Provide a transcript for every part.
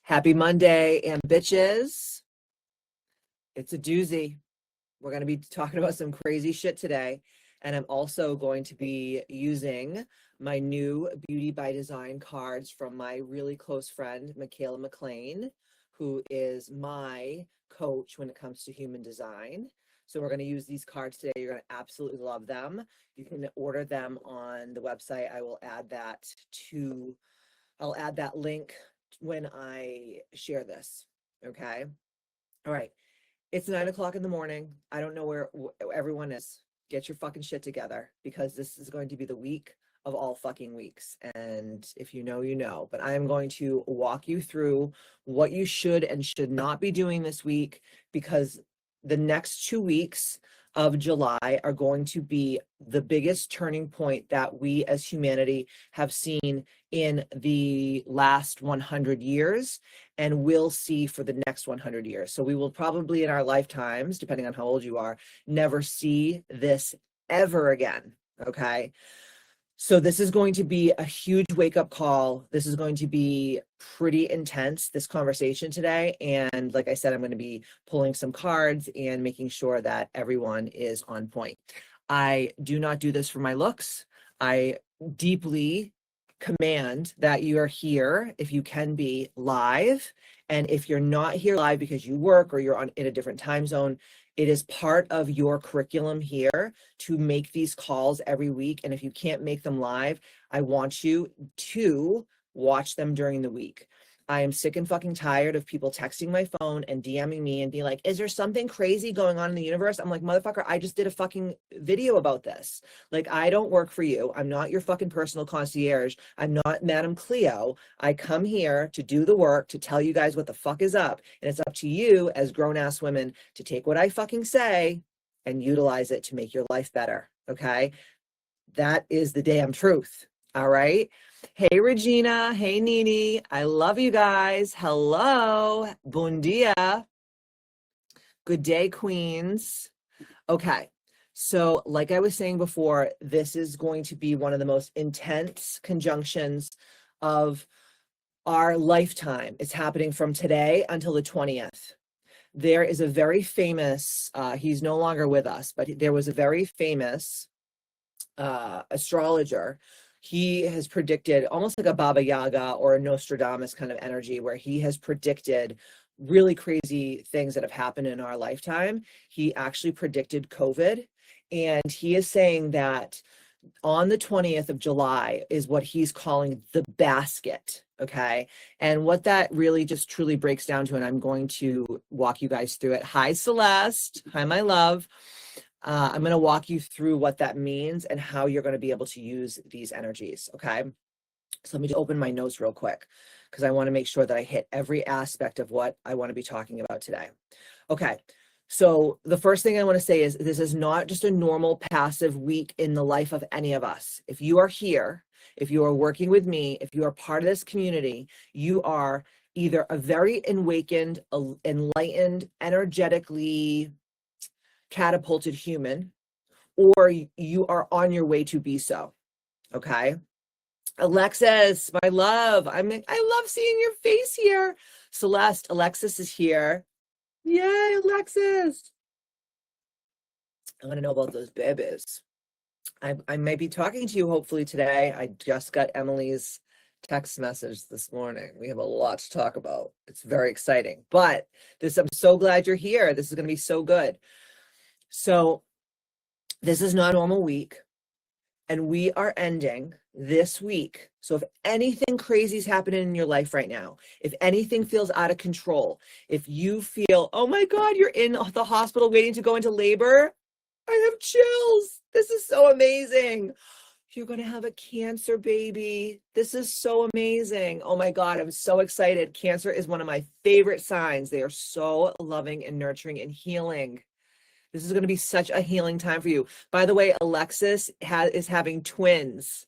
Happy Monday, and bitches. It's a doozy. We're going to be talking about some crazy shit today. And I'm also going to be using my new Beauty by Design cards from my really close friend, Michaela McLean, who is my coach when it comes to human design. So we're going to use these cards today. You're going to absolutely love them. You can order them on the website. I'll add that link when I share this. Okay. All right. It's 9 o'clock in the morning. I don't know where everyone is. Get your fucking shit together, because this is going to be the week of all fucking weeks. And if you know, you know. But I am going to walk you through what you should and should not be doing this week, because the next 2 weeks of July are going to be the biggest turning point that we as humanity have seen in the last 100 years and will see for the next 100 years. So we will probably in our lifetimes, depending on how old you are, never see this ever again. Okay. So this is going to be a huge wake-up call. This is going to be pretty intense, this conversation today. And like I said, I'm going to be pulling some cards and making sure that everyone is on point. I do not do this for my looks. I deeply command that you are here, if you can be, live. And if you're not here live because you work or you're in a different time zone, it is part of your curriculum here to make these calls every week. And if you can't make them live, I want you to watch them during the week. I am sick and fucking tired of people texting my phone and DMing me and being like, is there something crazy going on in the universe? I'm like, motherfucker, I just did a fucking video about this. Like, I don't work for you. I'm not your fucking personal concierge. I'm not Madame Cleo. I come here to do the work, to tell you guys what the fuck is up. And it's up to you as grown-ass women to take what I fucking say and utilize it to make your life better. Okay? That is the damn truth. All right? Hey, Regina. Hey, Nini. I love you guys. Hello. Buen dia. Good day, queens. Okay. So like I was saying before, this is going to be one of the most intense conjunctions of our lifetime. It's happening from today until the 20th. There is a very famous, he's no longer with us, but there was a very famous astrologer. He has predicted almost like a Baba Yaga or a Nostradamus kind of energy, where he has predicted really crazy things that have happened in our lifetime. He actually predicted COVID, and he is saying that on the 20th of July is what he's calling the basket. Okay. And what that really just truly breaks down to, and I'm going to walk you guys through it. Hi, Celeste. Hi, my love. I'm going to walk you through what that means and how you're going to be able to use these energies. Okay. So let me just open my notes real quick, because I want to make sure that I hit every aspect of what I want to be talking about today. Okay. So the first thing I want to say is this is not just a normal passive week in the life of any of us. If you are here, if you are working with me, if you are part of this community, you are either a very awakened, enlightened, energetically catapulted human, or you are on your way to be so. Okay. Alexis, my love, I love seeing your face here. Celeste, Alexis is here. Yay, Alexis. I want to know about those babies. I might be talking to you hopefully today. I just got Emily's text message this morning. We have a lot to talk about. It's very exciting, but I'm so glad you're here. This is going to be so good. So this is not a normal week, and we are ending this week. So if anything crazy is happening in your life right now, if anything feels out of control, if you feel, oh my God, you're in the hospital waiting to go into labor, I have chills. This is so amazing. You're going to have a cancer baby. This is so amazing. Oh my God, I'm so excited. Cancer is one of my favorite signs. They are so loving and nurturing and healing. This is going to be such a healing time for you. By the way, Alexis is having twins.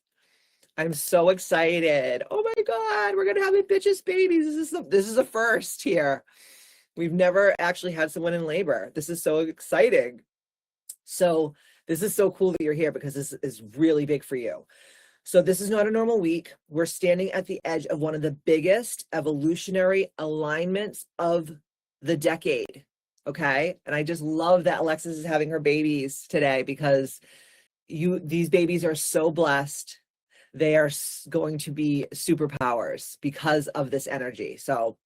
I'm so excited. Oh my God, we're going to have a bitch's babies. This is a first here. We've never actually had someone in labor. This is so exciting. So this is so cool that you're here, because this is really big for you. So this is not a normal week. We're standing at the edge of one of the biggest evolutionary alignments of the decade. Okay. And I just love that Alexis is having her babies today, because these babies are so blessed. They are going to be superpowers because of this energy. So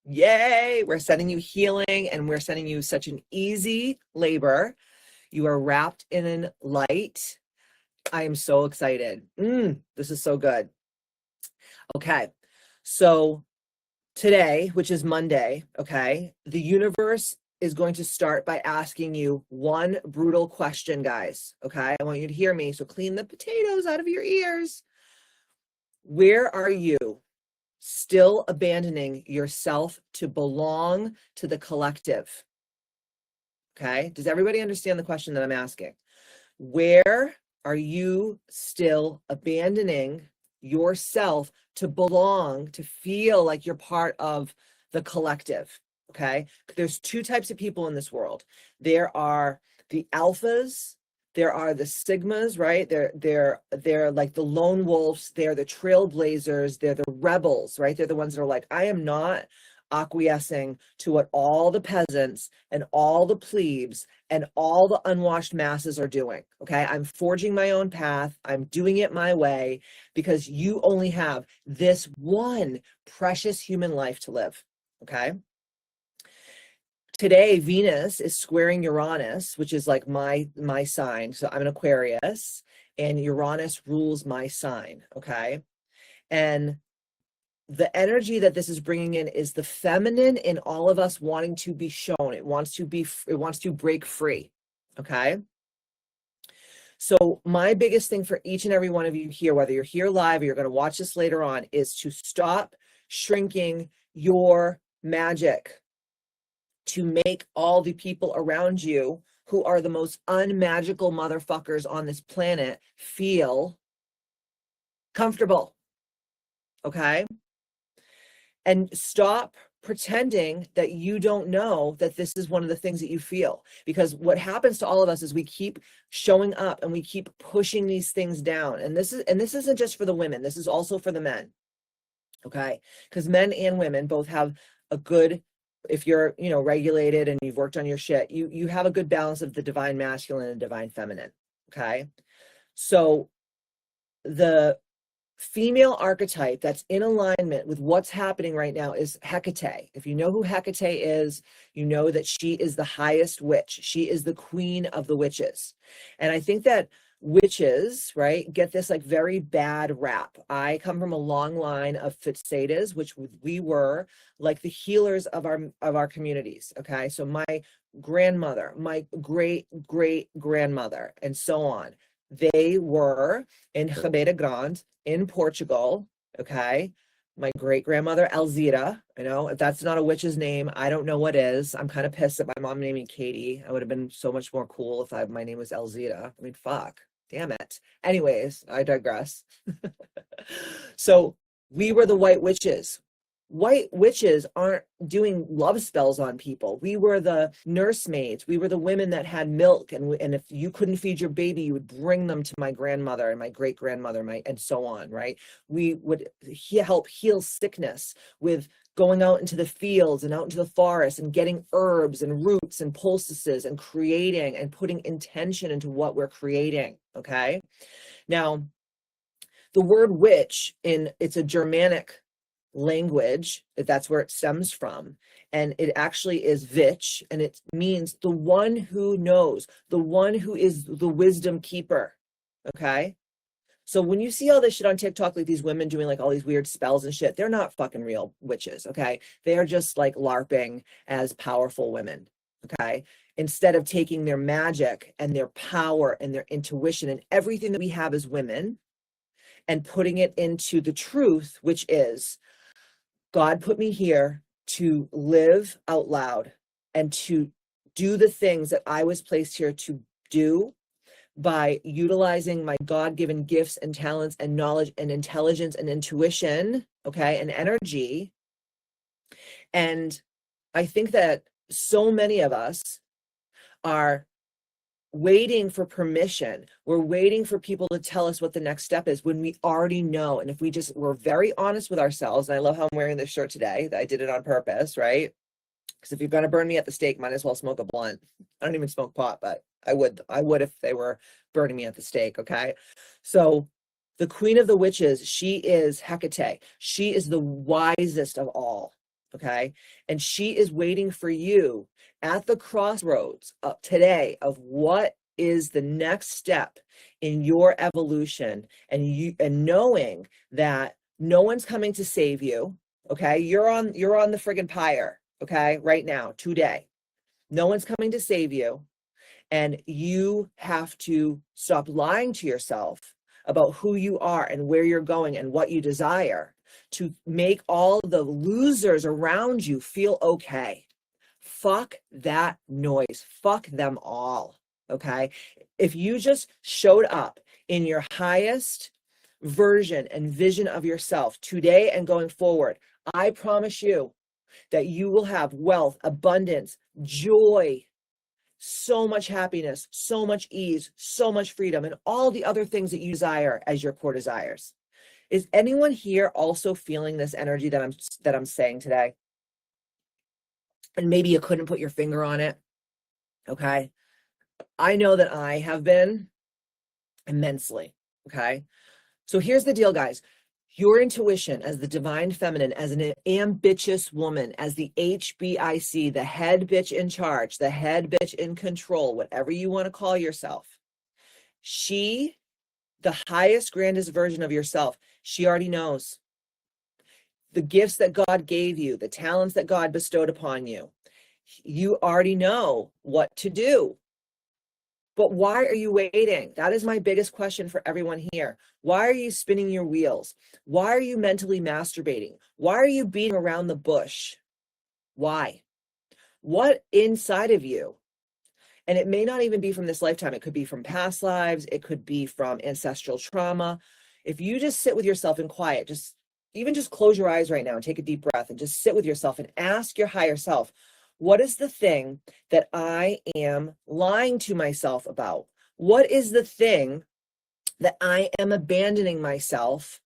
yay, we're sending you healing, and we're sending you such an easy labor. You are wrapped in light. I am so excited. This is so good. Okay. So today, which is Monday, okay, the universe is going to start by asking you one brutal question, guys. Okay. I want you to hear me. So clean the potatoes out of your ears. Where are you still abandoning yourself to belong to the collective? Okay. Does everybody understand the question that I'm asking? Where are you still abandoning yourself to belong, to feel like you're part of the collective? Okay. There's two types of people in this world. There are the alphas, there are the sigmas, right? They're like the lone wolves, they're the trailblazers, they're the rebels, right? They're the ones that are like, I am not acquiescing to what all the peasants and all the plebes and all the unwashed masses are doing. Okay. I'm forging my own path. I'm doing it my way, because you only have this one precious human life to live. Okay. Today, Venus is squaring Uranus, which is like my sign. So I'm an Aquarius, and Uranus rules my sign. Okay. And the energy that this is bringing in is the feminine in all of us wanting to be shown. It wants to break free. Okay. So my biggest thing for each and every one of you here, whether you're here live or you're going to watch this later on, is to stop shrinking your magic to make all the people around you, who are the most unmagical motherfuckers on this planet, feel comfortable. Okay. And stop pretending that you don't know that this is one of the things that you feel. Because what happens to all of us is we keep showing up and we keep pushing these things down. And this isn't just for the women. This is also for the men. Okay. Because men and women both have a good, if you're, regulated and you've worked on your shit, you have a good balance of the divine masculine and divine feminine. Okay. So the female archetype that's in alignment with what's happening right now is Hecate. If you know who Hecate is, you know that she is the highest witch. She is the queen of the witches. And I think that witches, right, get this like very bad rap. I come from a long line of Fitsatas, which we were like the healers of our communities. Okay. So my grandmother, my great grandmother, and so on, they were in Ribeira Grande in Portugal. Okay. My great grandmother, Alzira. I know if that's not a witch's name, I don't know what is. I'm kind of pissed that my mom named me Katie. I would have been so much more cool if my name was Alzira. I mean, fuck. Damn it. Anyways, I digress. So we were the white witches. White witches aren't doing love spells on people. We were the nursemaids. We were the women that had milk. And if you couldn't feed your baby, you would bring them to my grandmother and my great grandmother, and so on, right? We would help heal sickness with going out into the fields and out into the forest and getting herbs and roots and poultices and creating and putting intention into what we're creating. Okay. Now, the word witch, it's a Germanic language, that's where it stems from, and it actually is vich, and it means the one who knows, the one who is the wisdom keeper. Okay. So when you see all this shit on TikTok, like these women doing like all these weird spells and shit, they're not fucking real witches. Okay. They are just like LARPing as powerful women. Okay. Instead of taking their magic and their power and their intuition and everything that we have as women and putting it into the truth, which is, God put me here to live out loud and to do the things that I was placed here to do by utilizing my God-given gifts and talents and knowledge and intelligence and intuition, okay, and energy. And I think that so many of us are waiting for permission. We're waiting for people to tell us what the next step is when we already know. And if we're very honest with ourselves, and I love how I'm wearing this shirt today, that I did it on purpose, right? Because if you're going to burn me at the stake, might as well smoke a blunt. I don't even smoke pot, but I would if they were burning me at the stake. Okay. So the queen of the witches, she is Hecate. She is the wisest of all. Okay. And she is waiting for you at the crossroads today of what is the next step in your evolution, and knowing that no one's coming to save you. Okay. You're on the friggin' pyre. Okay. Right now, today, no one's coming to save you. And you have to stop lying to yourself about who you are and where you're going and what you desire, to make all the losers around you feel okay. Fuck that noise. Fuck them all. Okay. If you just showed up in your highest version and vision of yourself today and going forward, I promise you that you will have wealth, abundance, joy, so much happiness, so much ease, so much freedom, and all the other things that you desire as your core desires. Is anyone here also feeling this energy that I'm saying today? And maybe you couldn't put your finger on it. Okay. I know that I have been immensely. Okay. So here's the deal, guys. Your intuition as the divine feminine, as an ambitious woman, as the HBIC, the head bitch in charge, the head bitch in control, whatever you want to call yourself, the highest, grandest version of yourself, she already knows. The gifts that God gave you, the talents that God bestowed upon you, you already know what to do. But why are you waiting? That is my biggest question for everyone here. Why are you spinning your wheels? Why are you mentally masturbating? Why are you beating around the bush? Why? What inside of you? And it may not even be from this lifetime. It could be from past lives. It could be from ancestral trauma. If you just sit with yourself in quiet, just close your eyes right now and take a deep breath and just sit with yourself and ask your higher self, what is the thing that I am lying to myself about? What is the thing that I am abandoning myself,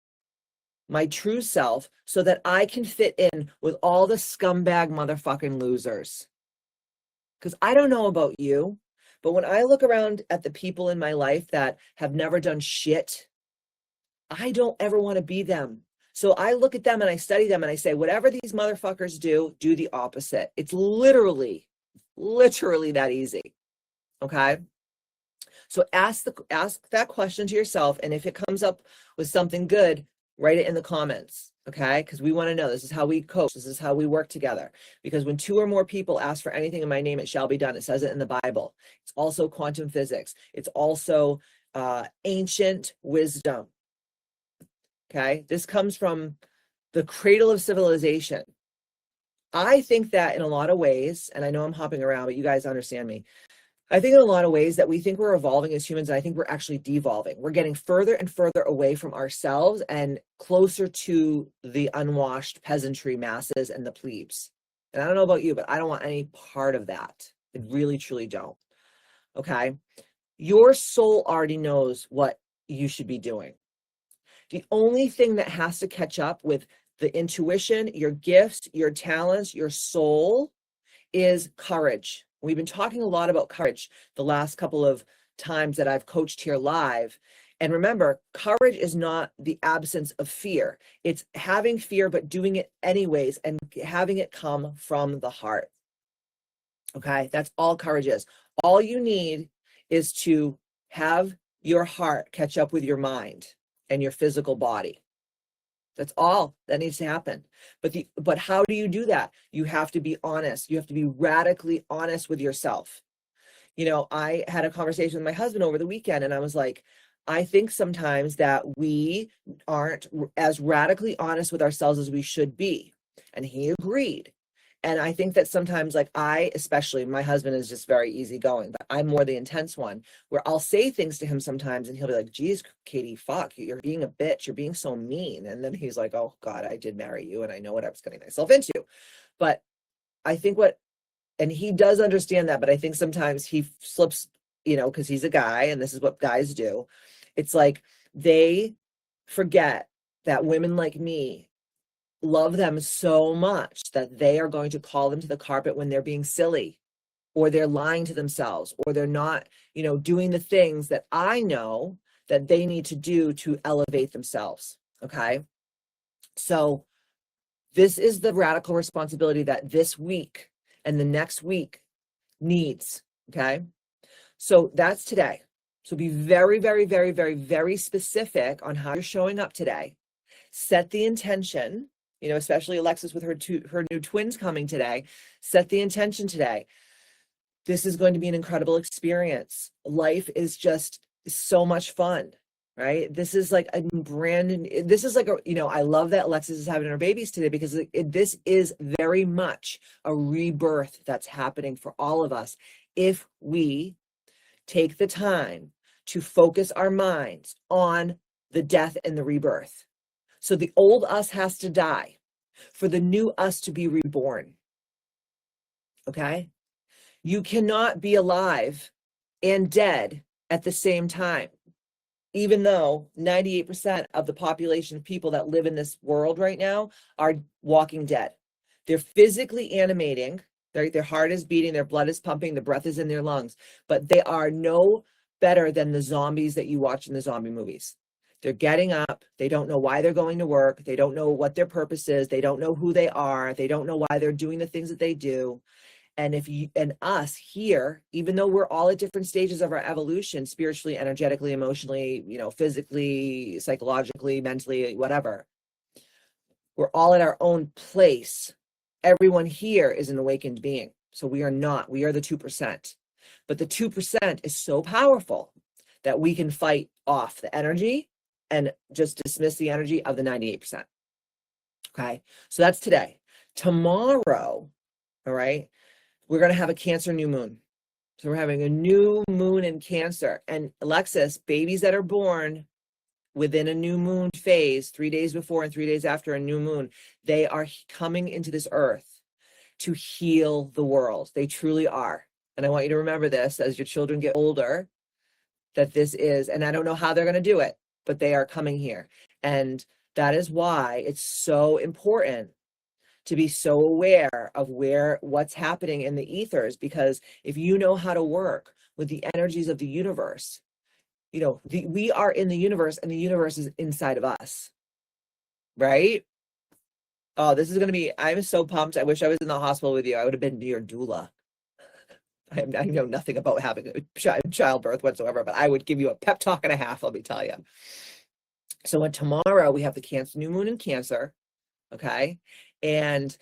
my true self, so that I can fit in with all the scumbag motherfucking losers? Because I don't know about you, but when I look around at the people in my life that have never done shit, I don't ever want to be them. So I look at them and I study them and I say, whatever these motherfuckers do the opposite. It's literally that easy. Okay. So ask that question to yourself. And if it comes up with something good, write it in the comments. Okay. Because we want to know, this is how we coach. This is how we work together. Because when 2 or more people ask for anything in my name, it shall be done. It says it in the Bible. It's also quantum physics. It's also ancient wisdom. Okay, this comes from the cradle of civilization. I think that in a lot of ways, and I know I'm hopping around, but you guys understand me. I think in a lot of ways that we think we're evolving as humans, and I think we're actually devolving. We're getting further and further away from ourselves and closer to the unwashed peasantry masses and the plebes. And I don't know about you, but I don't want any part of that. I really, truly don't. Okay, your soul already knows what you should be doing. The only thing that has to catch up with the intuition, your gifts, your talents, your soul is courage. We've been talking a lot about courage the last couple of times that I've coached here live. And remember, courage is not the absence of fear. It's having fear, but doing it anyways and having it come from the heart. Okay, that's all courage is. All you need is to have your heart catch up with your mind and your physical body. That's all that needs to happen. But how do you do that? You have to be honest. You have to be radically honest with yourself. You know, I had a conversation with my husband over the weekend and I was like, I think sometimes that we aren't as radically honest with ourselves as we should be. And he agreed. And I think that sometimes, like especially my husband is just very easygoing, but I'm more the intense one, where I'll say things to him sometimes and he'll be like, geez, Katie, fuck, you're being a bitch. You're being so mean. And then he's like, oh God, I did marry you and I know what I was getting myself into. But I think and he does understand that, but I think sometimes he slips because he's a guy and this is what guys do. It's like they forget that women like me love them so much that they are going to call them to the carpet when they're being silly, or they're lying to themselves, or they're not, doing the things that I know that they need to do to elevate themselves. Okay. So this is the radical responsibility that this week and the next week needs. Okay. So that's today. So be very, very, very, very, very specific on how you're showing up today. Set the intention, especially Alexis with her new twins coming today. Set the intention today. This is going to be an incredible experience. Life is just so much fun, right? This is like I love that Alexis is having her babies today, because this is very much a rebirth that's happening for all of us if we take the time to focus our minds on the death and the rebirth. So the old us has to die for the new us to be reborn. Okay? You cannot be alive and dead at the same time, even though 98% of the population of people that live in this world right now are walking dead. They're physically animating, their heart is beating, their blood is pumping, the breath is in their lungs, but they are no better than the zombies that you watch in the zombie movies. They're getting up. They don't know why they're going to work. They don't know what their purpose is. They don't know who they are. They don't know why they're doing the things that they do. And us here, even though we're all at different stages of our evolution, spiritually, energetically, emotionally, physically, psychologically, mentally, whatever, we're all at our own place. Everyone here is an awakened being. So we are the 2%. But the 2% is so powerful that we can fight off the energy and just dismiss the energy of the 98%. Okay. So that's today. Tomorrow, all right, we're going to have a Cancer new moon. So we're having a new moon in Cancer. And Alexis, babies that are born within a new moon phase, 3 days before and 3 days after a new moon, they are coming into this earth to heal the world. They truly are. And I want you to remember this as your children get older, that this is, and I don't know how they're going to do it, but they are coming here. And that is why it's so important to be so aware of what's happening in the ethers, because if you know how to work with the energies of the universe, we are in the universe and the universe is inside of us, right? Oh, this is going to be, I'm so pumped. I wish I was in the hospital with you. I would have been your doula. I know nothing about having a childbirth whatsoever, but I would give you a pep talk and a half, let me tell you. So tomorrow we have the Cancer new moon in Cancer, okay? And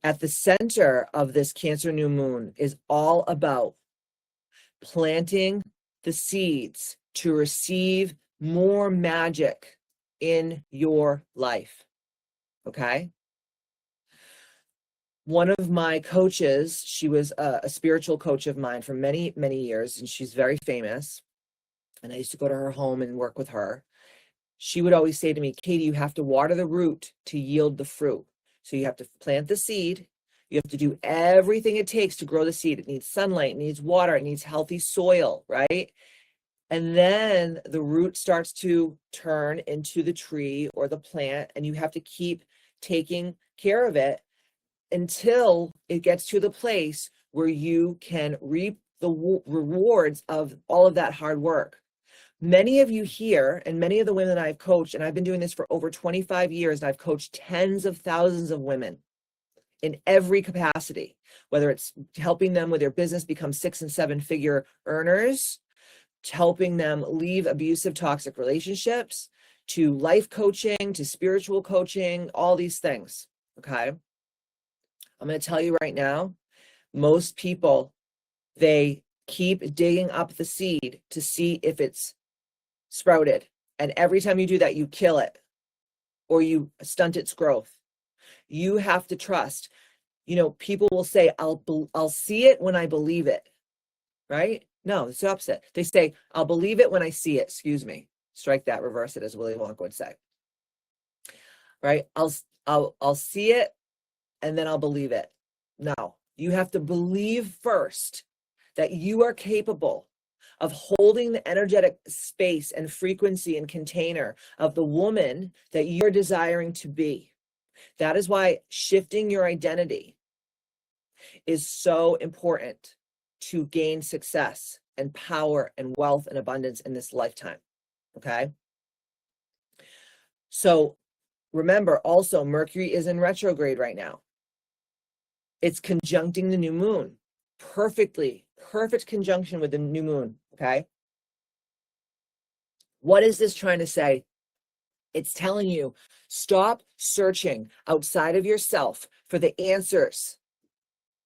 at the center of this Cancer new moon is all about planting the seeds to receive more magic in your life, okay? One of my coaches, she was a spiritual coach of mine for many, many years, and she's very famous. And I used to go to her home and work with her. She would always say to me, Katie, you have to water the root to yield the fruit. So you have to plant the seed. You have to do everything it takes to grow the seed. It needs sunlight, it needs water, it needs healthy soil, right? And then the root starts to turn into the tree or the plant, and you have to keep taking care of it until it gets to the place where you can reap the rewards of all of that hard work. Many of you here, and many of the women I've coached, and I've been doing this for over 25 years, and I've coached tens of thousands of women in every capacity, whether it's helping them with their business become 6- and 7-figure earners, helping them leave abusive, toxic relationships, to life coaching, to spiritual coaching, all these things, okay? I'm going to tell you right now, most people, they keep digging up the seed to see if it's sprouted. And every time you do that, you kill it or you stunt its growth. You have to trust. People will say, I'll see it when I believe it, right? No, it's the opposite. They say, I'll believe it when I see it. Excuse me. Strike that, reverse it, as Willy Wonka would say. Right? I'll see it and then I'll believe it. No, you have to believe first that you are capable of holding the energetic space and frequency and container of the woman that you're desiring to be. That is why shifting your identity is so important to gain success and power and wealth and abundance in this lifetime. Okay. So remember also, Mercury is in retrograde right now. It's conjuncting the new moon. Perfect conjunction with the new moon. Okay. What is this trying to say? It's telling you, stop searching outside of yourself for the answers.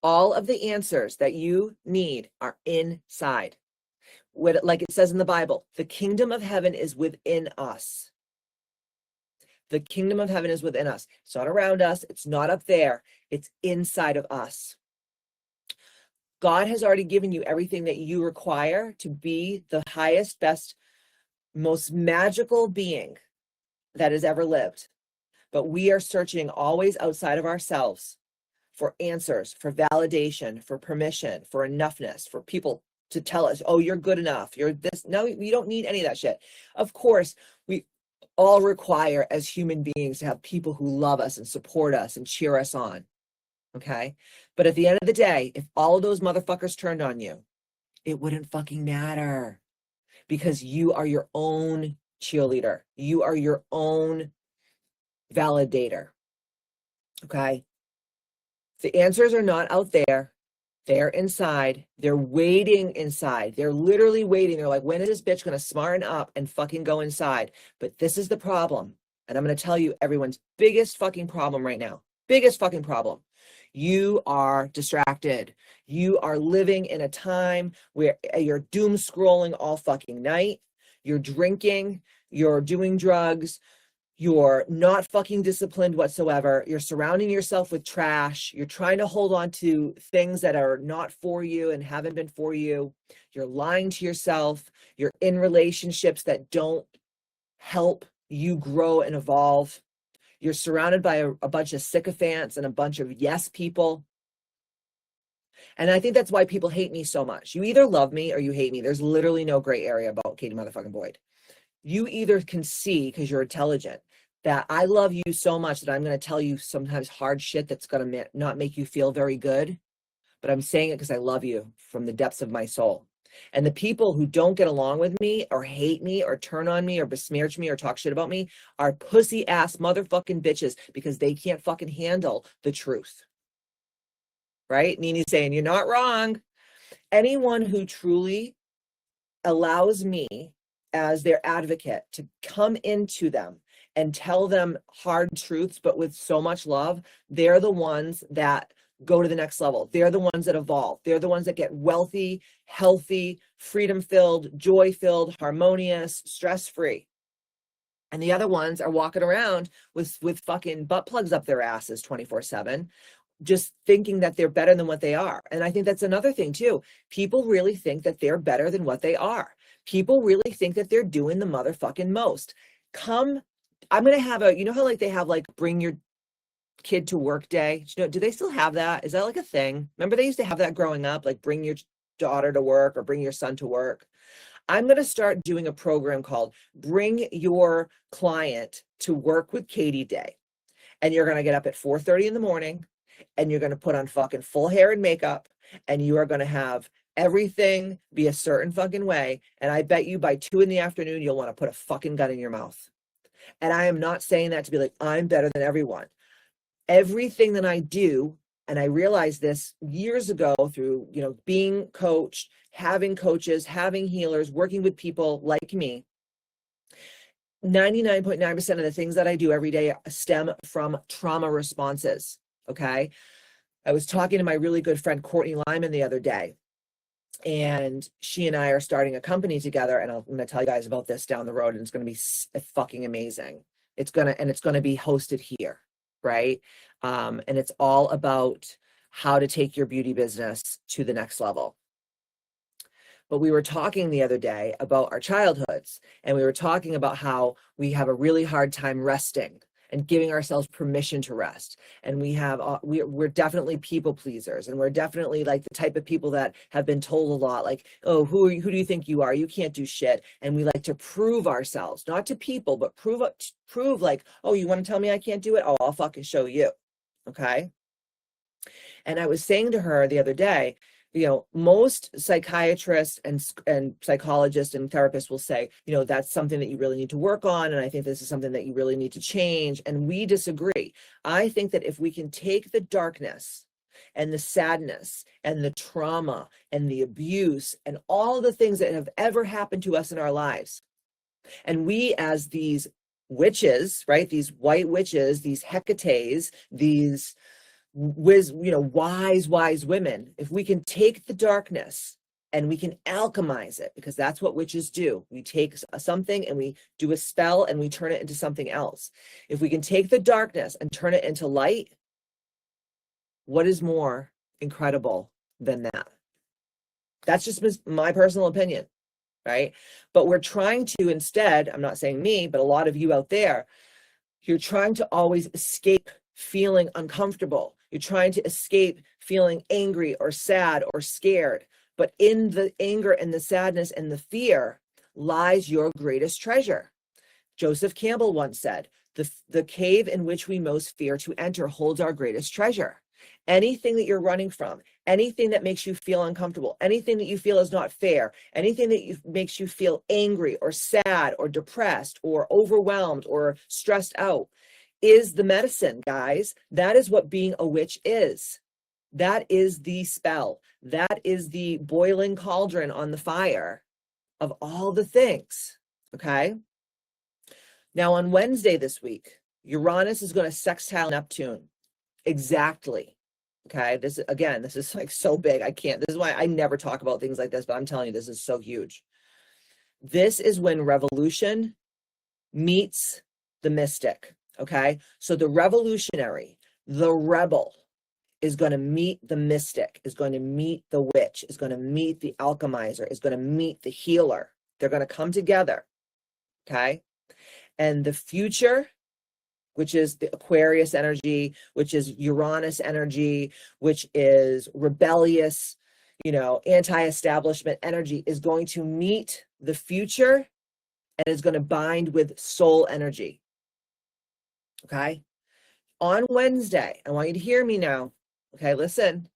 All of the answers that you need are inside. Like it says in the Bible, the kingdom of heaven is within us. The kingdom of heaven is within us. It's not around us. It's not up there. It's inside of us. God has already given you everything that you require to be the highest, best, most magical being that has ever lived. But we are searching always outside of ourselves for answers, for validation, for permission, for enoughness, for people to tell us, oh, you're good enough. You're this. No, we don't need any of that shit. Of course, we all require as human beings to have people who love us and support us and cheer us on. Okay. But at the end of the day, if all of those motherfuckers turned on you, it wouldn't fucking matter, because you are your own cheerleader. You are your own validator. Okay. The answers are not out there. They're inside. They're waiting inside. They're literally waiting. They're like, when is this bitch going to smarten up and fucking go inside? But this is the problem. And I'm going to tell you everyone's biggest fucking problem right now. Biggest fucking problem. You are distracted. You are living in a time where you're doom scrolling all fucking night. You're drinking. You're doing drugs. You're not fucking disciplined whatsoever. You're surrounding yourself with trash. You're trying to hold on to things that are not for you and haven't been for you. You're lying to yourself. You're in relationships that don't help you grow and evolve. You're surrounded by a bunch of sycophants and a bunch of yes people. And I think that's why people hate me so much. You either love me or you hate me. There's literally no gray area about Katie motherfucking Boyd. You either can see, because you're intelligent, that I love you so much that I'm going to tell you sometimes hard shit that's going to not make you feel very good. But I'm saying it because I love you from the depths of my soul. And the people who don't get along with me or hate me or turn on me or besmirch me or talk shit about me are pussy ass motherfucking bitches, because they can't fucking handle the truth. Right? Nini's saying, you're not wrong. Anyone who truly allows me as their advocate to come into them and tell them hard truths, but with so much love, they're the ones that go to the next level. They're the ones that evolve. They're the ones that get wealthy, healthy, freedom-filled, joy-filled, harmonious, stress-free. And the other ones are walking around with fucking butt plugs up their asses 24/7, just thinking that they're better than what they are. And I think that's another thing too. People really think that they're better than what they are. People really think that they're doing the motherfucking most. I'm going to have you know how like they have like bring your kid to work day? Do they still have that? Is that like a thing? Remember they used to have that growing up, like bring your daughter to work or bring your son to work. I'm going to start doing a program called Bring Your Client to Work with Katie Day. And you're going to get up at 4:30 in the morning and you're going to put on fucking full hair and makeup, and you are going to have everything be a certain fucking way. And I bet you by 2 p.m, you'll want to put a fucking gun in your mouth. And I am not saying that to be like, I'm better than everyone. Everything that I do, and I realized this years ago through, being coached, having coaches, having healers, working with people like me, 99.9% of the things that I do every day stem from trauma responses. Okay. I was talking to my really good friend, Courtney Lyman, the other day, and she and I are starting a company together. And I'm going to tell you guys about this down the road. And it's going to be fucking amazing. It's going to be hosted here. Right. And it's all about how to take your beauty business to the next level. But we were talking the other day about our childhoods, and we were talking about how we have a really hard time resting. and giving ourselves permission to rest. And we have, we're definitely people pleasers, and we're definitely like the type of people that have been told a lot, like, oh, who do you think you are? You can't do shit. And we like to prove ourselves, not to people, but prove like, oh, you want to tell me I can't do it? Oh, I'll fucking show you. Okay. And I was saying to her the other day, most psychiatrists and psychologists and therapists will say, that's something that you really need to work on. And I think this is something that you really need to change. And we disagree. I think that if we can take the darkness and the sadness and the trauma and the abuse and all the things that have ever happened to us in our lives, and we as these witches, right, these white witches, these Hecates, these wise women, if we can take the darkness and we can alchemize it, because that's what witches do. We take something and we do a spell and we turn it into something else. If we can take the darkness and turn it into light, what is more incredible than that? That's just my personal opinion, right? But we're trying to instead, I'm not saying me, but a lot of you out there, you're trying to always escape feeling uncomfortable. You're trying to escape feeling angry or sad or scared. But in the anger and the sadness and the fear lies your greatest treasure. Joseph Campbell once said, the cave in which we most fear to enter holds our greatest treasure. Anything that you're running from, anything that makes you feel uncomfortable, anything that you feel is not fair, anything that makes you feel angry or sad or depressed or overwhelmed or stressed out, is the medicine, guys. That is what being a witch is. That is the spell. That is the boiling cauldron on the fire of all the things. Okay. Now on Wednesday this week, Uranus is going to sextile Neptune. Exactly. Okay. This is like so big. This is why I never talk about things like this, but I'm telling you, this is so huge. This is when revolution meets the mystic. Okay, so the revolutionary, the rebel, is going to meet the mystic, is going to meet the witch, is going to meet the alchemizer, is going to meet the healer. They're going to come together. Okay, and the future, which is the Aquarius energy, which is Uranus energy, which is rebellious, anti-establishment energy, is going to meet the future and is going to bind with soul energy. Okay. On Wednesday, I want you to hear me now. Okay. Listen,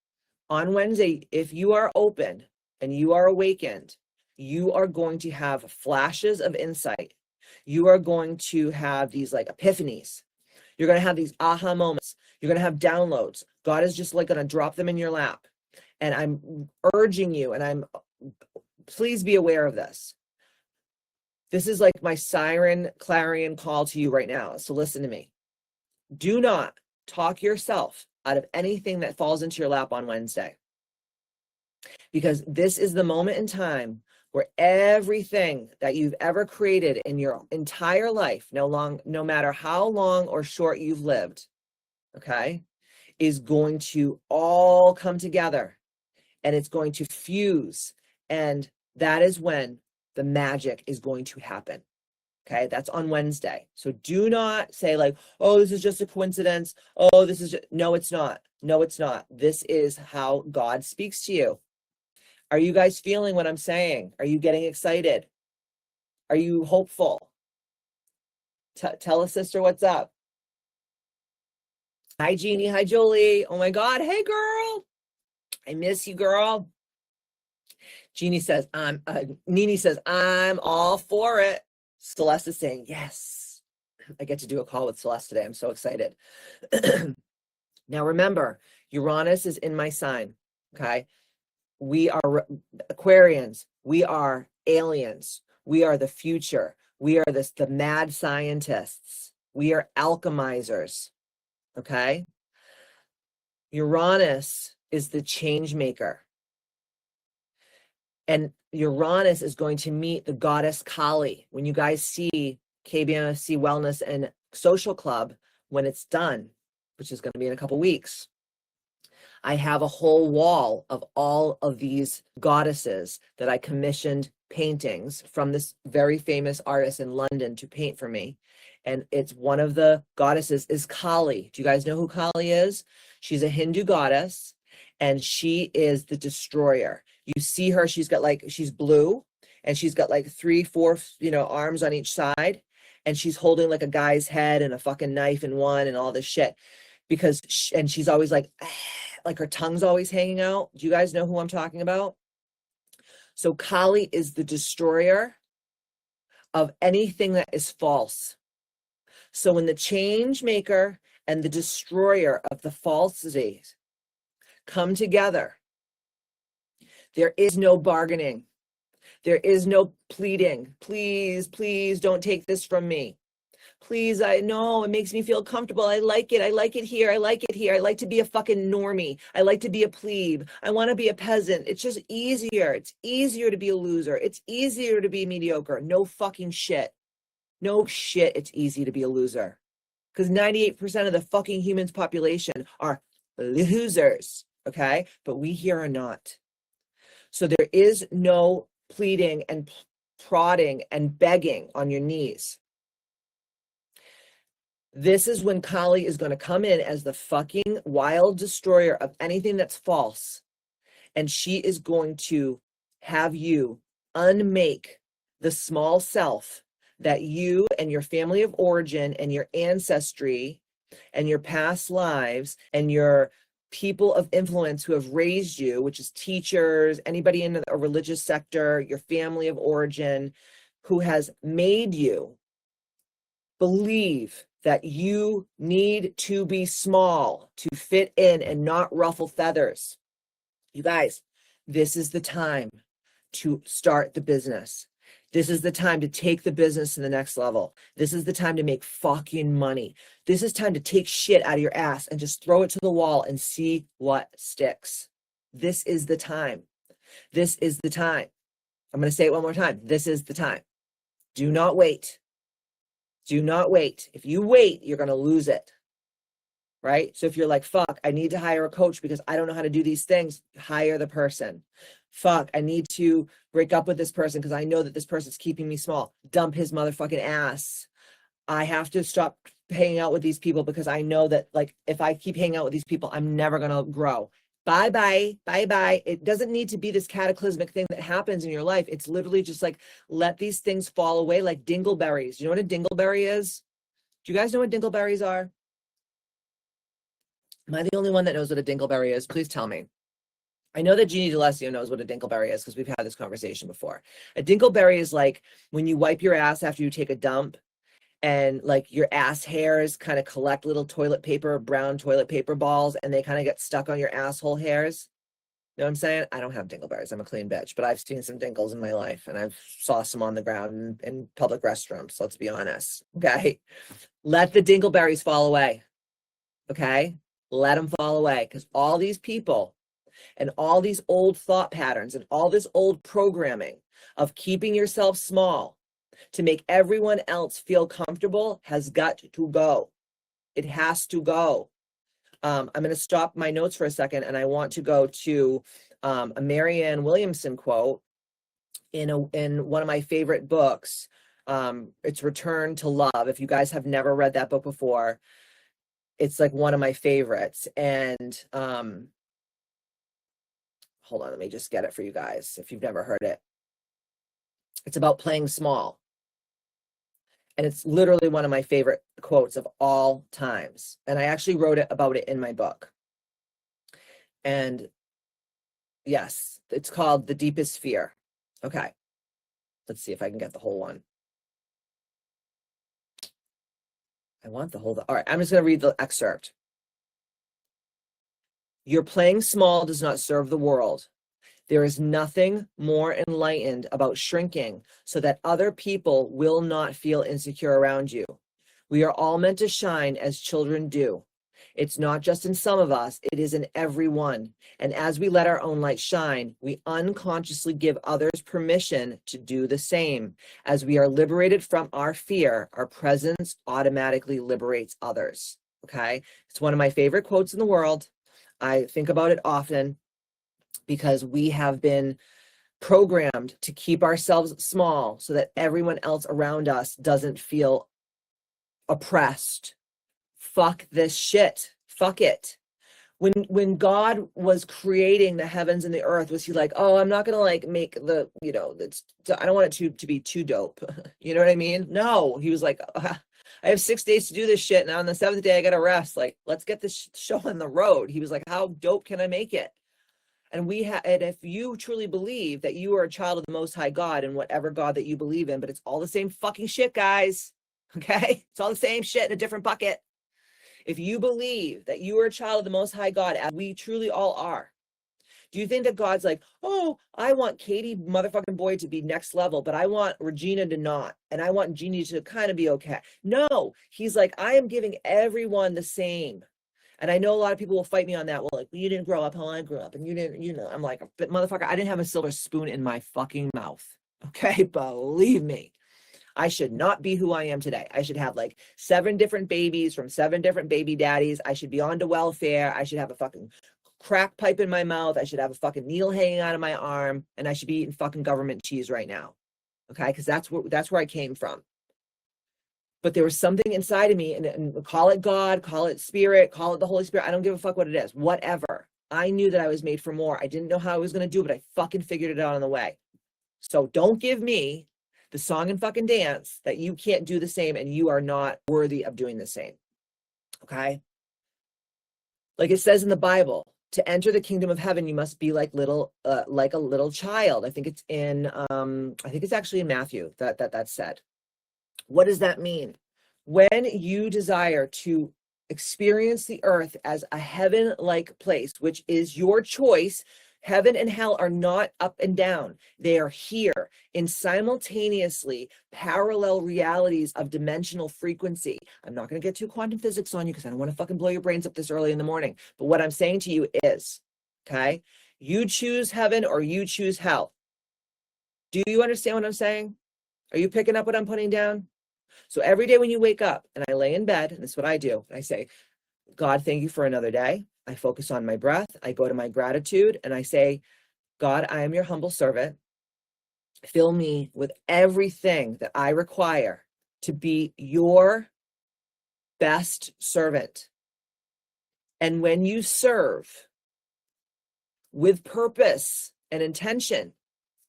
on Wednesday, if you are open and you are awakened, you are going to have flashes of insight. You are going to have these like epiphanies. You're going to have these aha moments. You're going to have downloads. God is just like going to drop them in your lap. And I'm urging you, and please be aware of this. This is like my siren clarion call to you right now. So listen to me. Do not talk yourself out of anything that falls into your lap on Wednesday, because this is the moment in time where everything that you've ever created in your entire life, no matter how long or short you've lived, okay, is going to all come together and it's going to fuse. And that is when the magic is going to happen. Okay, that's on Wednesday. So do not say like, oh, this is just a coincidence. Oh, this is just... No, it's not. No, it's not. This is how God speaks to you. Are you guys feeling what I'm saying? Are you getting excited? Are you hopeful? Tell a sister what's up. Hi, Jeannie. Hi, Jolie. Oh my God. Hey, girl. I miss you, girl. Nini says, I'm all for it. Celeste is saying, yes. I get to do a call with Celeste today. I'm so excited. Now, remember, Uranus is in my sign, okay? We are Aquarians. We are aliens. We are the future. We are the mad scientists. We are alchemizers, okay? Uranus is the change maker. And Uranus is going to meet the goddess Kali. When you guys see KBMC Wellness and Social Club, when it's done, which is going to be in a couple weeks, I have a whole wall of all of these goddesses that I commissioned paintings from this very famous artist in London to paint for me. and it's one of the goddesses is Kali. Do you guys know who Kali is? She's a Hindu goddess, and she is the destroyer. You see her, she's blue, and she's got like 3, 4, arms on each side, and she's holding like a guy's head and a fucking knife in one and all this shit. And she's always like her tongue's always hanging out. Do you guys know who I'm talking about? So Kali is the destroyer of anything that is false. So when the change maker and the destroyer of the falsities come together, there is no bargaining. There is no pleading. Please, please don't take this from me. Please, I know it makes me feel comfortable. I like it. I like it here. I like it here. I like to be a fucking normie. I like to be a plebe. I want to be a peasant. It's just easier. It's easier to be a loser. It's easier to be mediocre. No fucking shit. No shit. It's easy to be a loser. Because 98% of the fucking humans population are losers. Okay? But we here are not. So there is no pleading and prodding and begging on your knees. This is when Kali is going to come in as the fucking wild destroyer of anything that's false. And she is going to have you unmake the small self that you and your family of origin and your ancestry and your past lives and your people of influence who have raised you, which is teachers, anybody in a religious sector, your family of origin, who has made you believe that you need to be small to fit in and not ruffle feathers. You guys, this is the time to start the business. This is the time to take the business to the next level. This is the time to make fucking money. This is time to take shit out of your ass and just throw it to the wall and see what sticks. This is the time. This is the time. I'm going to say it one more time. This is the time. Do not wait. Do not wait. If you wait, you're going to lose it. Right? So if you're like, fuck, I need to hire a coach because I don't know how to do these things, hire the person. Fuck, I need to break up with this person because I know that this person's keeping me small. Dump his motherfucking ass. I have to stop hanging out with these people because I know that, like, if I keep hanging out with these people, I'm never going to grow. Bye-bye, bye-bye. It doesn't need to be this cataclysmic thing that happens in your life. It's literally just like, let these things fall away like dingleberries. You know what a dingleberry is? Do you guys know what dingleberries are? Am I the only one that knows what a dingleberry is? Please tell me. I know that Jeannie D'Alessio knows what a dingleberry is because we've had this conversation before. A dingleberry is like when you wipe your ass after you take a dump and like your ass hairs kind of collect little brown toilet paper balls, and they kind of get stuck on your asshole hairs. You know what I'm saying? I don't have dingleberries. I'm a clean bitch, but I've seen some dingles in my life, and I've saw some on the ground in public restrooms. Let's be honest. Okay. Let the dingleberries fall away. Okay. Let them fall away, because all these people and all these old thought patterns and all this old programming of keeping yourself small to make everyone else feel comfortable has got to go. It has to go. I'm going to stop my notes for a second, and I want to go to a Marianne Williamson quote in one of my favorite books. It's Return to Love. If you guys have never read that book before, it's like one of my favorites. And hold on, let me just get it for you guys if you've never heard it. It's about playing small. And it's literally one of my favorite quotes of all times. And I actually wrote about it in my book. And yes, it's called The Deepest Fear. Okay. Let's see if I can get the whole one. I want the whole, all right, I'm just going to read the excerpt. Your playing small does not serve the world. There is nothing more enlightened about shrinking so that other people will not feel insecure around you. We are all meant to shine as children do. It's not just in some of us, it is in everyone. And as we let our own light shine, we unconsciously give others permission to do the same. As we are liberated from our fear, our presence automatically liberates others. Okay? It's one of my favorite quotes in the world. I think about it often, because we have been programmed to keep ourselves small so that everyone else around us doesn't feel oppressed. Fuck this shit. Fuck it. When God was creating the heavens and the earth, was he like, oh, I'm not gonna like make the, I don't want it to be too dope. You know what I mean? No, he was like, I have 6 days to do this shit, and on the 7th day I gotta rest. Like, let's get this show on the road. He was like, how dope can I make it? And and if you truly believe that you are a child of the Most High God and whatever God that you believe in, but it's all the same fucking shit, guys. Okay, it's all the same shit in a different bucket. If you believe that you are a child of the Most High God, as we truly all are, do you think that God's like, oh, I want Katie motherfucking Boyd to be next level, but I want Regina to not, and I want Jeannie to kind of be okay? No, he's like, I am giving everyone the same. And I know a lot of people will fight me on that. Well, like, you didn't grow up how I grew up, and you didn't, I'm like, but motherfucker, I didn't have a silver spoon in my fucking mouth. Okay, believe me. I should not be who I am today. I should have like 7 different babies from 7 different baby daddies. I should be on to welfare. I should have a fucking crack pipe in my mouth. I should have a fucking needle hanging out of my arm. And I should be eating fucking government cheese right now. Okay. Cause that's where I came from. But there was something inside of me, and call it God, call it spirit, call it the Holy Spirit. I don't give a fuck what it is. Whatever. I knew that I was made for more. I didn't know how I was going to do it, but I fucking figured it out on the way. So don't give me the song and fucking dance that you can't do the same and you are not worthy of doing the same. Okay? Like it says in the Bible, to enter the kingdom of heaven, you must be like a little child. I think it's actually in Matthew that's said. What does that mean? When you desire to experience the earth as a heaven-like place, which is your choice, heaven and hell are not up and down. They are here in simultaneously parallel realities of dimensional frequency. I'm not going to get too quantum physics on you because I don't want to fucking blow your brains up this early in the morning. But what I'm saying to you is, okay, you choose heaven or you choose hell. Do you understand what I'm saying? Are you picking up what I'm putting down? So every day when you wake up and I lay in bed, and this is what I do, I say, God, thank you for another day. I focus on my breath. I go to my gratitude and I say, God, I am your humble servant. Fill me with everything that I require to be your best servant. And when you serve with purpose and intention,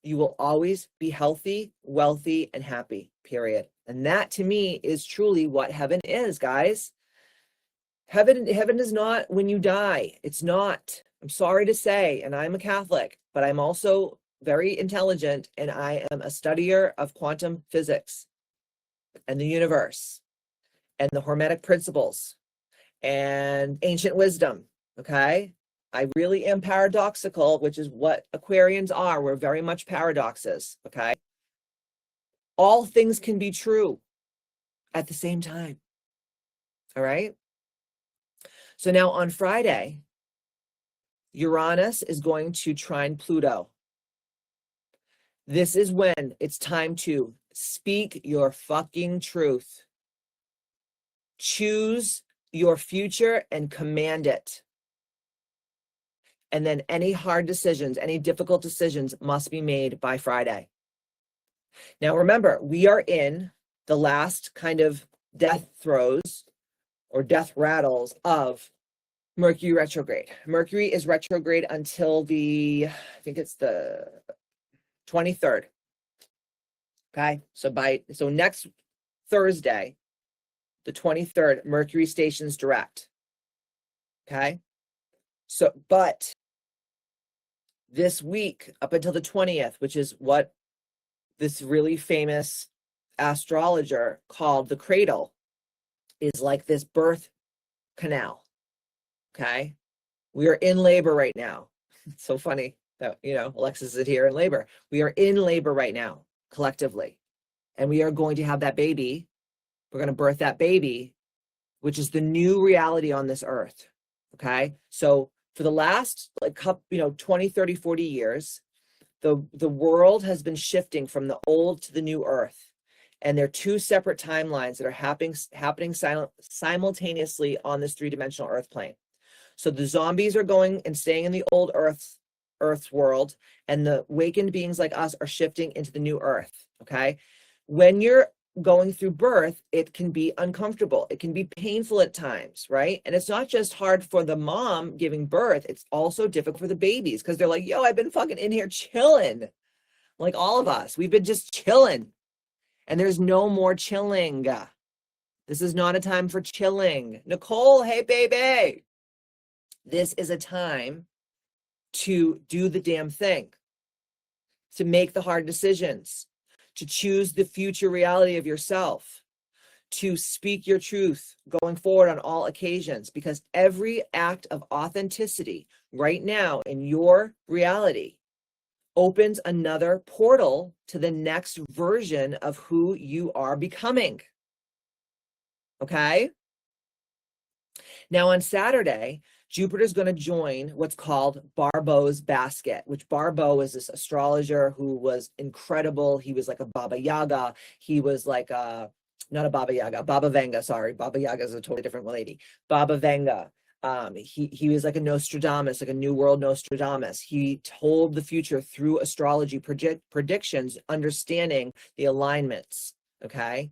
you will always be healthy, wealthy, and happy, period. And that to me is truly what heaven is, guys. Heaven is not when you die. It's not. I'm sorry to say, and I'm a Catholic, but I'm also very intelligent, and I am a studier of quantum physics and the universe and the Hermetic principles and ancient wisdom, okay? I really am paradoxical, which is what Aquarians are. We're very much paradoxes, okay? All things can be true at the same time, all right? So now on Friday, Uranus is going to trine Pluto. This is when it's time to speak your fucking truth. Choose your future and command it. And then any hard decisions, any difficult decisions must be made by Friday. Now remember, we are in the last kind of death throes or death rattles of Mercury retrograde. Mercury is retrograde until I think it's the 23rd. Okay, so next Thursday, the 23rd, Mercury stations direct. Okay, so but this week up until the 20th, which is what this really famous astrologer called the cradle, is like this birth canal. Okay, we are in labor right now. It's so funny that, Alexis is here in labor. We are in labor right now, collectively. And we are going to have that baby. We're going to birth that baby, which is the new reality on this earth. Okay, so for the last 20, 30, 40 years, the world has been shifting from the old to the new earth. And they're two separate timelines that are happening simultaneously on this 3-dimensional earth plane. So the zombies are going and staying in the old earth's world, and the awakened beings like us are shifting into the new earth. Okay, when you're going through birth, it can be uncomfortable. It can be painful at times, right? And it's not just hard for the mom giving birth, it's also difficult for the babies because they're like, yo, I've been fucking in here chilling. Like all of us, we've been just chilling. And there's no more chilling. This is not a time for chilling. Nicole, hey, baby. This is a time to do the damn thing, to make the hard decisions, to choose the future reality of yourself, to speak your truth going forward on all occasions, because every act of authenticity right now in your reality opens another portal to the next version of who you are becoming. Okay? Now on Saturday, Jupiter's going to join what's called Barbeau's basket, which Barbeau is this astrologer who was incredible. He was like a Baba Yaga. He was like not a Baba Yaga, Baba Vanga, sorry. Baba Yaga is a totally different lady. Baba Vanga. He was like a Nostradamus, like a New World Nostradamus. He told the future through astrology predictions, understanding the alignments, okay?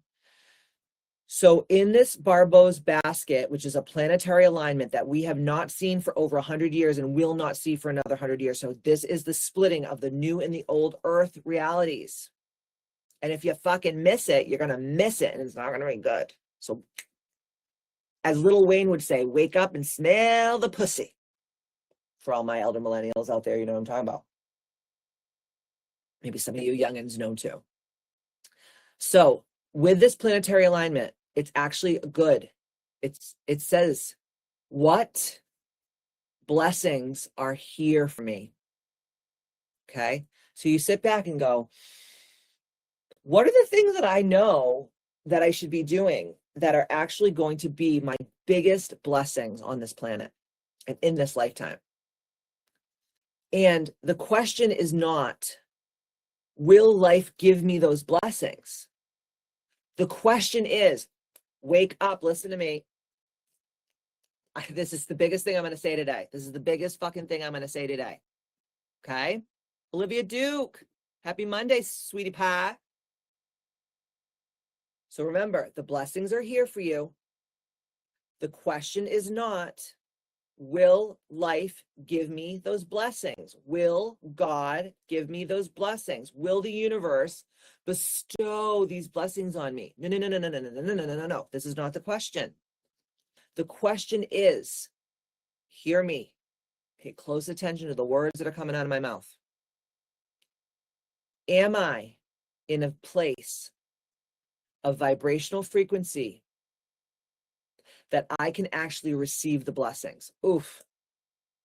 So in this Barbeau's basket, which is a planetary alignment that we have not seen for over 100 years and will not see for another 100 years. So this is the splitting of the new and the old earth realities. And if you fucking miss it, you're going to miss it and it's not going to be good. So as Lil Wayne would say, wake up and smell the pussy. For all my elder millennials out there, you know what I'm talking about. Maybe some of you youngins know too. So with this planetary alignment, it's actually good. It says, what blessings are here for me? Okay. So you sit back and go, what are the things that I know that I should be doing that are actually going to be my biggest blessings on this planet and in this lifetime? And the question is not, will life give me those blessings? The question is, wake up, listen to me. This is the biggest thing I'm going to say today. This is the biggest fucking thing I'm going to say today. Okay? Olivia Duke, happy Monday, sweetie pie. So remember, the blessings are here for you. The question is not, will life give me those blessings? Will God give me those blessings? Will the universe bestow these blessings on me? No, no, no, no, no, no, no, no, no, no, no, no. This is not the question. The question is, hear me. Pay close attention to the words that are coming out of my mouth. Am I in a place of vibrational frequency that I can actually receive the blessings? Oof.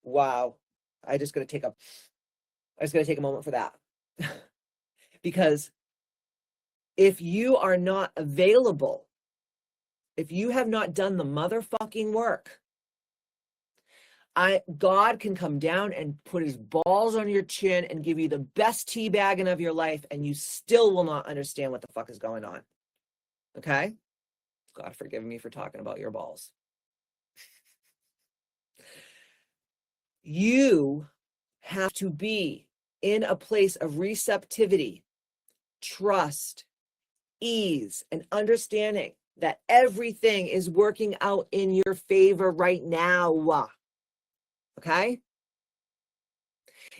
Wow. I just gotta take a moment for that. Because if you are not available, if you have not done the motherfucking work, God can come down and put his balls on your chin and give you the best teabagging of your life, and you still will not understand what the fuck is going on. Okay? God forgive me for talking about your balls. You have to be in a place of receptivity, trust, ease, and understanding that everything is working out in your favor right now. Okay?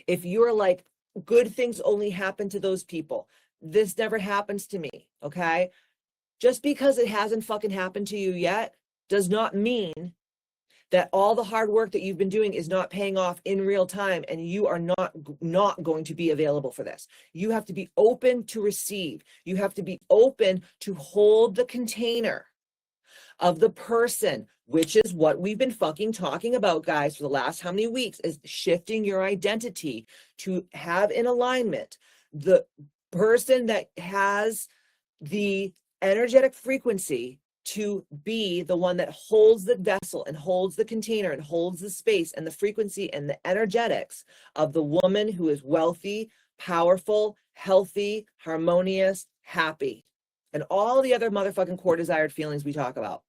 If you're like, good things only happen to those people, this never happens to me. Okay? Just because it hasn't fucking happened to you yet does not mean that all the hard work that you've been doing is not paying off in real time, and you are not going to be available for this. You have to be open to receive. You have to be open to hold the container of the person, which is what we've been fucking talking about, guys, for the last how many weeks, is shifting your identity to have in alignment the person that has the energetic frequency to be the one that holds the vessel and holds the container and holds the space and the frequency and the energetics of the woman who is wealthy, powerful, healthy, harmonious, happy, and all the other motherfucking core desired feelings we talk about.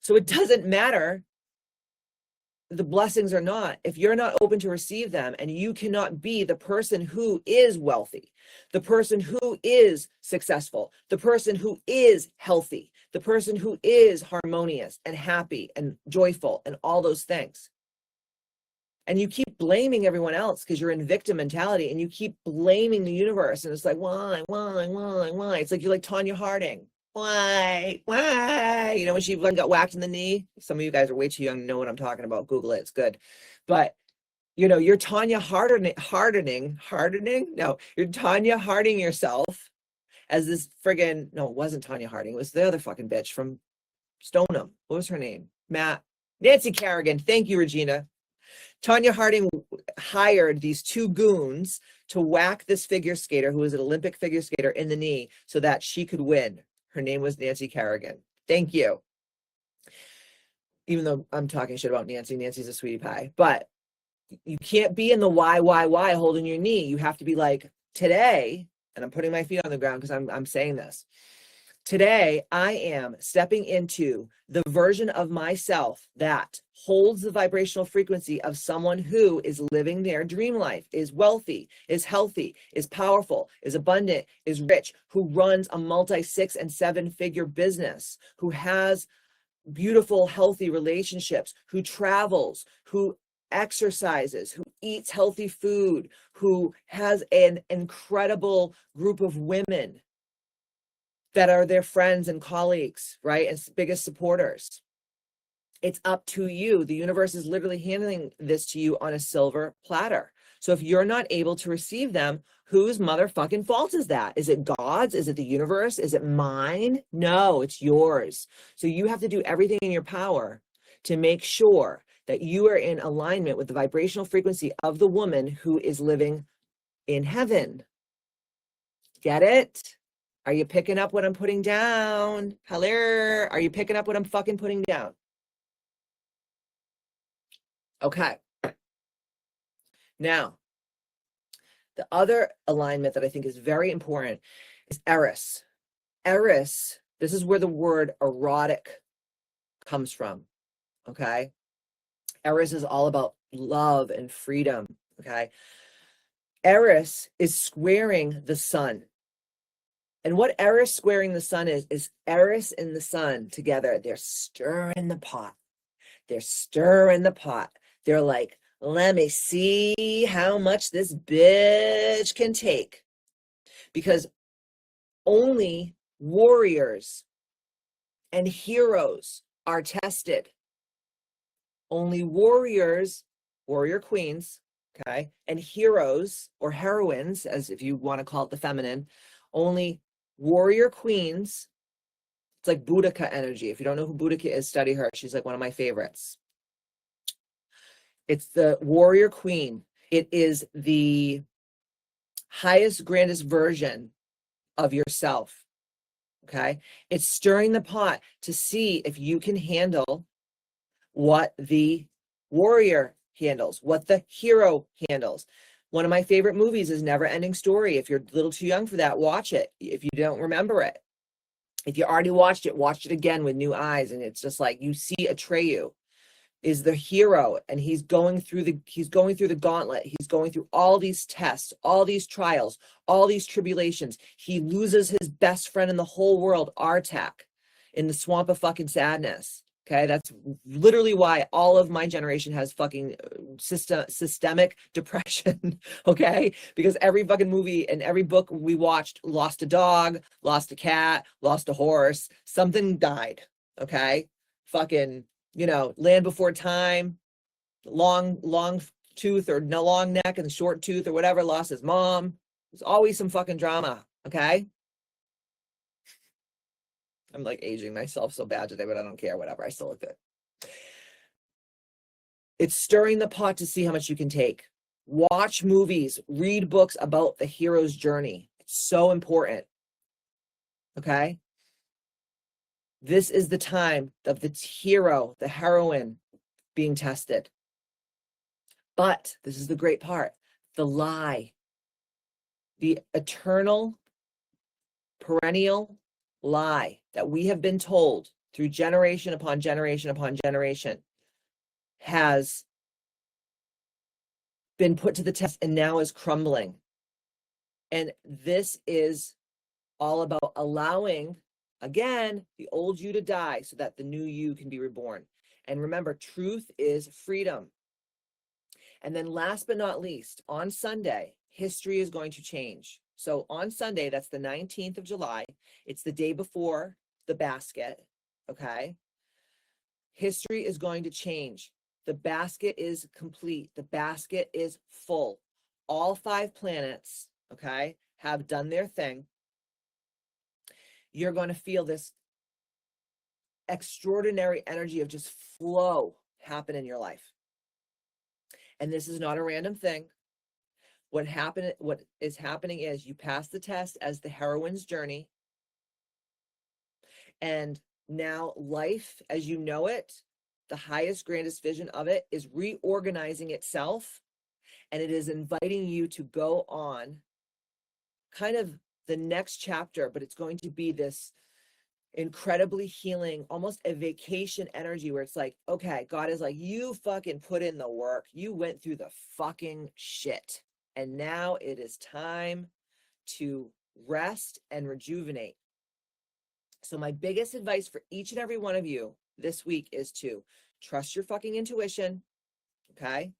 So it doesn't matter the blessings are not, if you're not open to receive them, and you cannot be the person who is wealthy, the person who is successful, the person who is healthy, the person who is harmonious and happy and joyful and all those things, and you keep blaming everyone else because you're in victim mentality, and you keep blaming the universe, and it's like, why? It's like you're like Tanya Harding. Why? You know, when she got whacked in the knee. Some of you guys are way too young to know what I'm talking about. Google it. It's good. But, you know, you're Tanya hardening. No, you're Tanya Harding yourself as this friggin', no, it wasn't Tanya Harding. It was the other fucking bitch from Stoneham. What was her name? Nancy Kerrigan. Thank you, Regina. Tanya Harding hired these two goons to whack this figure skater who was an Olympic figure skater in the knee so that she could win. Her name was Nancy Kerrigan. Thank you. Even though I'm talking shit about Nancy, Nancy's a sweetie pie. But you can't be in the why holding your knee. You have to be like, today, and I'm putting my feet on the ground because I'm saying this. Today, I am stepping into the version of myself that holds the vibrational frequency of someone who is living their dream life, is wealthy, is healthy, is powerful, is abundant, is rich, who runs a multi-6 and 7-figure business, who has beautiful, healthy relationships, who travels, who exercises, who eats healthy food, who has an incredible group of women that are their friends and colleagues, right? And biggest supporters. It's up to you. The universe is literally handing this to you on a silver platter. So if you're not able to receive them, whose motherfucking fault is that? Is it God's? Is it the universe? Is it mine? No, it's yours. So you have to do everything in your power to make sure that you are in alignment with the vibrational frequency of the woman who is living in heaven. Get it? Are you picking up what I'm putting down? Hello? Are you picking up what I'm fucking putting down? Okay. Now, the other alignment that I think is very important is Eris. Eris, this is where the word erotic comes from, okay? Eris is all about love and freedom, okay? Eris is squaring the sun. And what Eris squaring the sun is Eris and the sun together. They're stirring the pot. They're stirring the pot. They're like, let me see how much this bitch can take. Because only warriors and heroes are tested. Only warriors, warrior queens, okay, and heroes or heroines, as if you want to call it the feminine, only warrior queens. It's like Boudica energy. If you don't know who Boudica is, study her. She's like one of my favorites. It's the warrior queen. It is the highest, grandest version of yourself. Okay. It's stirring the pot to see if you can handle what the warrior handles, what the hero handles. One of my favorite movies is Never Ending Story. If you're a little too young for that, watch it. If you don't remember it, if you already watched it, watch it again with new eyes. And it's just like you see Atreyu is the hero, and he's going through the gauntlet. He's going through all these tests, all these trials, all these tribulations. He loses his best friend in the whole world, Artak, in the swamp of fucking sadness. Okay, that's literally why all of my generation has fucking systemic depression, okay? Because every fucking movie and every book we watched lost a dog, lost a cat, lost a horse, something died, okay? Fucking, you know, Land Before Time, long tooth or no long neck and short tooth or whatever, lost his mom. There's always some fucking drama, okay? I'm like aging myself so bad today, but I don't care, whatever. I still look good. It's stirring the pot to see how much you can take. Watch movies, read books about the hero's journey. It's so important. Okay? This is the time of the hero, the heroine being tested. But this is the great part. The lie, the eternal, perennial lie that we have been told through generation upon generation upon generation has been put to the test and now is crumbling. And this is all about allowing, again, the old you to die so that the new you can be reborn. And remember, truth is freedom. And then last but not least, on Sunday, history is going to change. So on Sunday, that's the 19th of July, it's the day before the basket, okay? History is going to change. The basket is complete. The basket is full. All 5 planets, okay, have done their thing. You're going to feel this extraordinary energy of just flow happen in your life. And this is not a random thing. What is happening is you pass the test as the heroine's journey. And now life, as you know it, the highest, grandest vision of it is reorganizing itself. And it is inviting you to go on kind of the next chapter, but it's going to be this incredibly healing, almost a vacation energy where it's like, okay, God is like, you fucking put in the work. You went through the fucking shit. And now it is time to rest and rejuvenate. So my biggest advice for each and every one of you this week is to trust your fucking intuition, okay?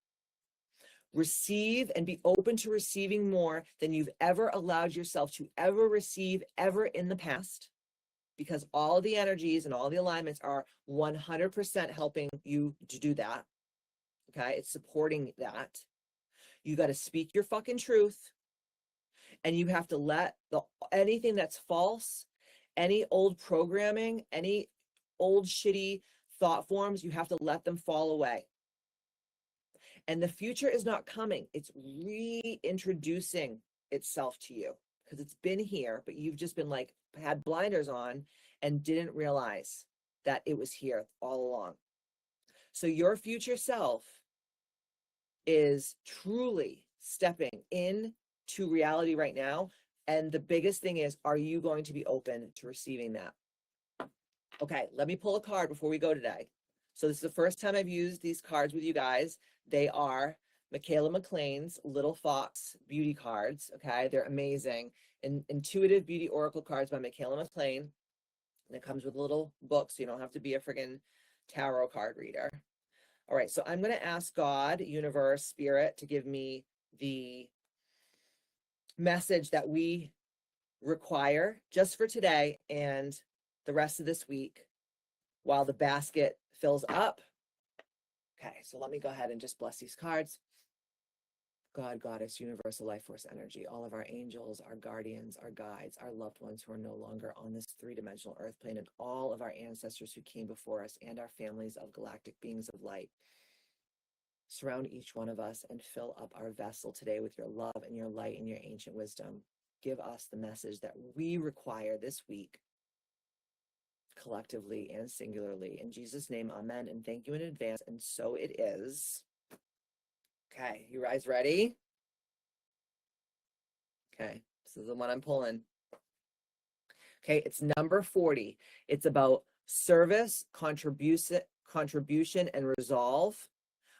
Receive and be open to receiving more than you've ever allowed yourself to ever receive ever in the past, because all the energies and all the alignments are 100% helping you to do that, okay? It's supporting that. You got to speak your fucking truth, and you have to let anything that's false, any old programming, any old shitty thought forms, you have to let them fall away. And the future is not coming. It's reintroducing itself to you because it's been here, but you've just been like, had blinders on and didn't realize that it was here all along. So your future self is truly stepping into reality right now. And the biggest thing is, are you going to be open to receiving that? Okay, let me pull a card before we go today. So this is the first time I've used these cards with you guys. They are Michaela McLean's Little Fox beauty cards, okay? They're amazing. Intuitive Beauty Oracle cards by Michaela McLean. And it comes with a little book, so you don't have to be a friggin' tarot card reader. All right, so I'm going to ask God, universe, spirit, to give me the message that we require just for today and the rest of this week while the basket fills up. Okay, so let me go ahead and just bless these cards. God, Goddess, Universal Life Force Energy, all of our angels, our guardians, our guides, our loved ones who are no longer on this 3-dimensional earth plane, and all of our ancestors who came before us, and our families of galactic beings of light. Surround each one of us and fill up our vessel today with your love and your light and your ancient wisdom. Give us the message that we require this week, collectively and singularly. In Jesus' name, amen, and thank you in advance, and so it is. Okay, you guys ready? Okay, this is the one I'm pulling. Okay, it's number 40. It's about service, contribution, and resolve,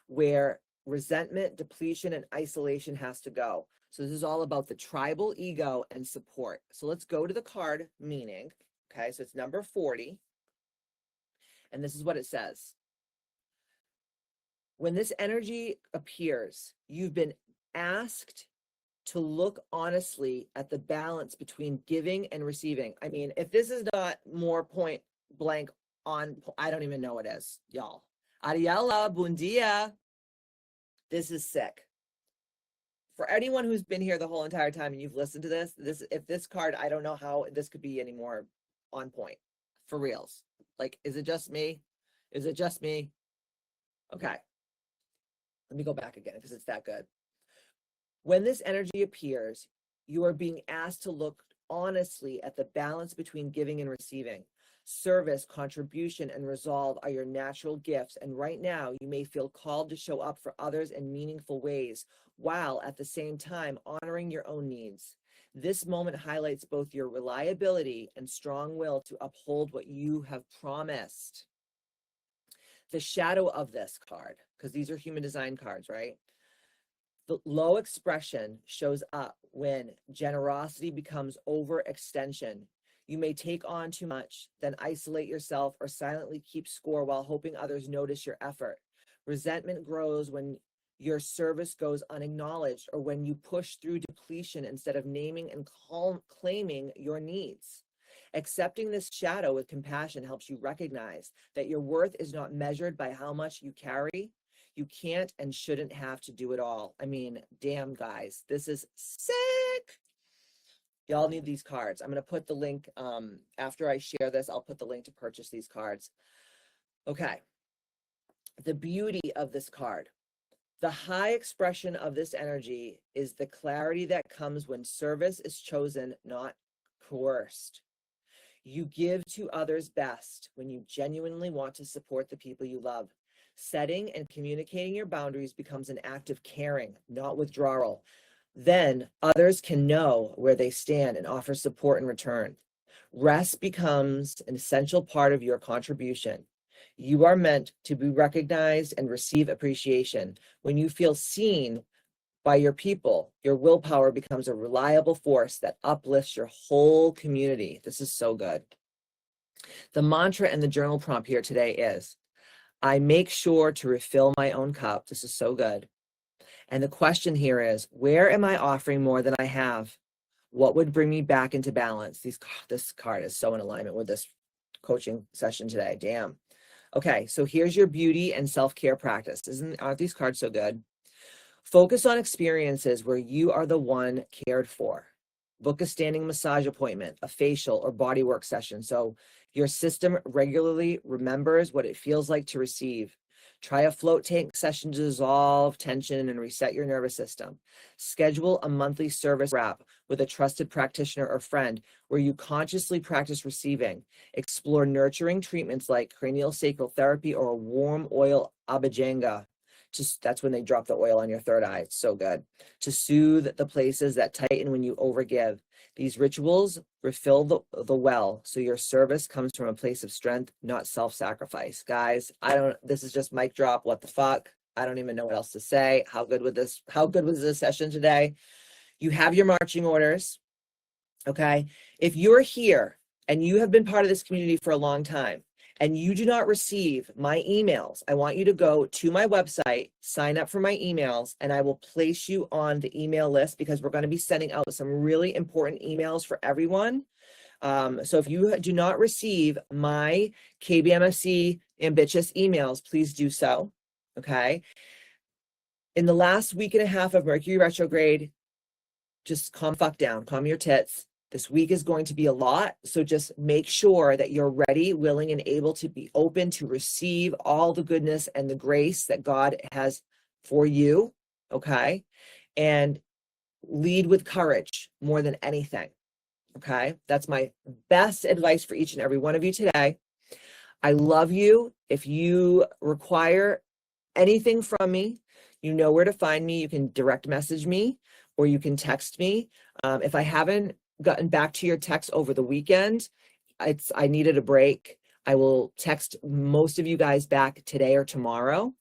where resentment, depletion, and isolation has to go. So this is all about the tribal ego and support. So let's go to the card meaning. Okay, so it's number 40. And this is what it says. When this energy appears, you've been asked to look honestly at the balance between giving and receiving. I mean, if this is not more point blank on, I don't even know what it is, y'all. Ariella, buen dia. This is sick. For anyone who's been here the whole entire time and you've listened to this, if this card, I don't know how this could be any more on point. For reals. Like, is it just me? Is it just me? Okay. Let me go back again because it's that good. When this energy appears, you are being asked to look honestly at the balance between giving and receiving. Service, contribution, and resolve are your natural gifts, and right now you may feel called to show up for others in meaningful ways, while at the same time honoring your own needs. This moment highlights both your reliability and strong will to uphold what you have promised. The shadow of this card. because these are human design cards, right? The low expression shows up when generosity becomes overextension. You may take on too much, then isolate yourself or silently keep score while hoping others notice your effort. Resentment grows when your service goes unacknowledged or when you push through depletion instead of naming and claiming your needs. Accepting this shadow with compassion helps you recognize that your worth is not measured by how much you carry. You can't and shouldn't have to do it all. I mean, damn, guys, this is sick. Y'all need these cards. I'm going to put the link, after I share this, I'll put the link to purchase these cards. Okay. The beauty of this card. The high expression of this energy is the clarity that comes when service is chosen, not coerced. You give to others best when you genuinely want to support the people you love. Setting and communicating your boundaries becomes an act of caring, not withdrawal. Then others can know where they stand and offer support in return. Rest becomes an essential part of your contribution. You are meant to be recognized and receive appreciation. When you feel seen by your people, your willpower becomes a reliable force that uplifts your whole community. This is so good. The mantra and the journal prompt here today is, I make sure to refill my own cup. This is so good. And the question here is, where am I offering more than I have? What would bring me back into balance? This card is so in alignment with this coaching session today. Damn. Okay, so here's your beauty and self-care practice. Aren't these cards so good? Focus on experiences where you are the one cared for. Book a standing massage appointment, a facial or bodywork session, so your system regularly remembers what it feels like to receive. Try a float tank session to dissolve tension and reset your nervous system. Schedule a monthly service wrap with a trusted practitioner or friend where you consciously practice receiving. Explore nurturing treatments like cranial sacral therapy or a warm oil abhyanga. That's when they drop the oil on your third eye. It's so good. To soothe the places that tighten when you overgive. These rituals refill the well, so your service comes from a place of strength, not self-sacrifice. Guys, this is just mic drop. What the fuck? I don't even know what else to say. How good was this session today? You have your marching orders. Okay. If you're here and you have been part of this community for a long time, and you do not receive my emails, I want you to go to my website, sign up for my emails, and I will place you on the email list because we're going to be sending out some really important emails for everyone. So if you do not receive my KBMFC ambitious emails, please do so. Okay. In the last week and a half of Mercury retrograde, just calm fuck down, calm your tits. This week is going to be a lot, so just make sure that you're ready, willing, and able to be open to receive all the goodness and the grace that God has for you, okay? And lead with courage more than anything, okay? That's my best advice for each and every one of you today. I love you. If you require anything from me, you know where to find me. You can direct message me or you can text me. If I haven't gotten back to your text over the weekend, I needed a break. I will text most of you guys back today or tomorrow.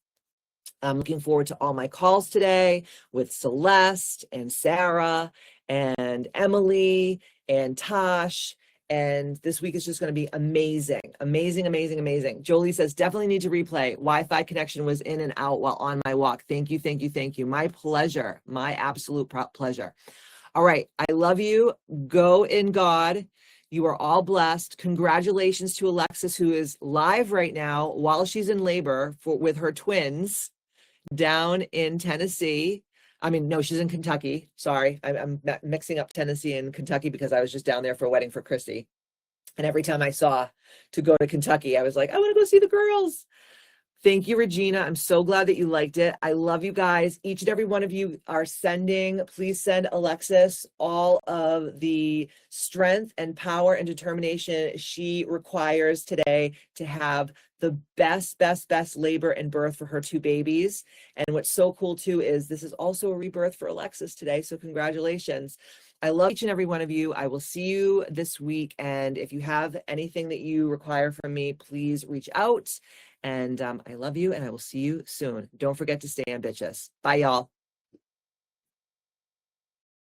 I'm looking forward to all my calls today with Celeste and Sarah and Emily and Tosh. And this week is just going to be amazing, amazing, amazing, amazing. Jolie says, definitely need to replay. Wi-Fi connection was in and out while on my walk. Thank you, thank you, thank you. My pleasure, my absolute pleasure. All right, I love you. Go in God. You are all blessed. Congratulations to Alexis, who is live right now while she's in labor with her twins down in Tennessee. I mean, no, she's in Kentucky. Sorry, I'm mixing up Tennessee and Kentucky because I was just down there for a wedding for Christy. And every time I saw to go to Kentucky, I was like, I want to go see the girls. Thank you, Regina. I'm so glad that you liked it. I love you guys. Each and every one of you are please send Alexis all of the strength and power and determination she requires today to have the best labor and birth for her two babies. And what's so cool too is this is also a rebirth for Alexis today. So congratulations. I love each and every one of you. I will see you this week. And if you have anything that you require from me, please reach out. And I love you, and I will see you soon. Don't forget to stay ambitious. Bye, y'all.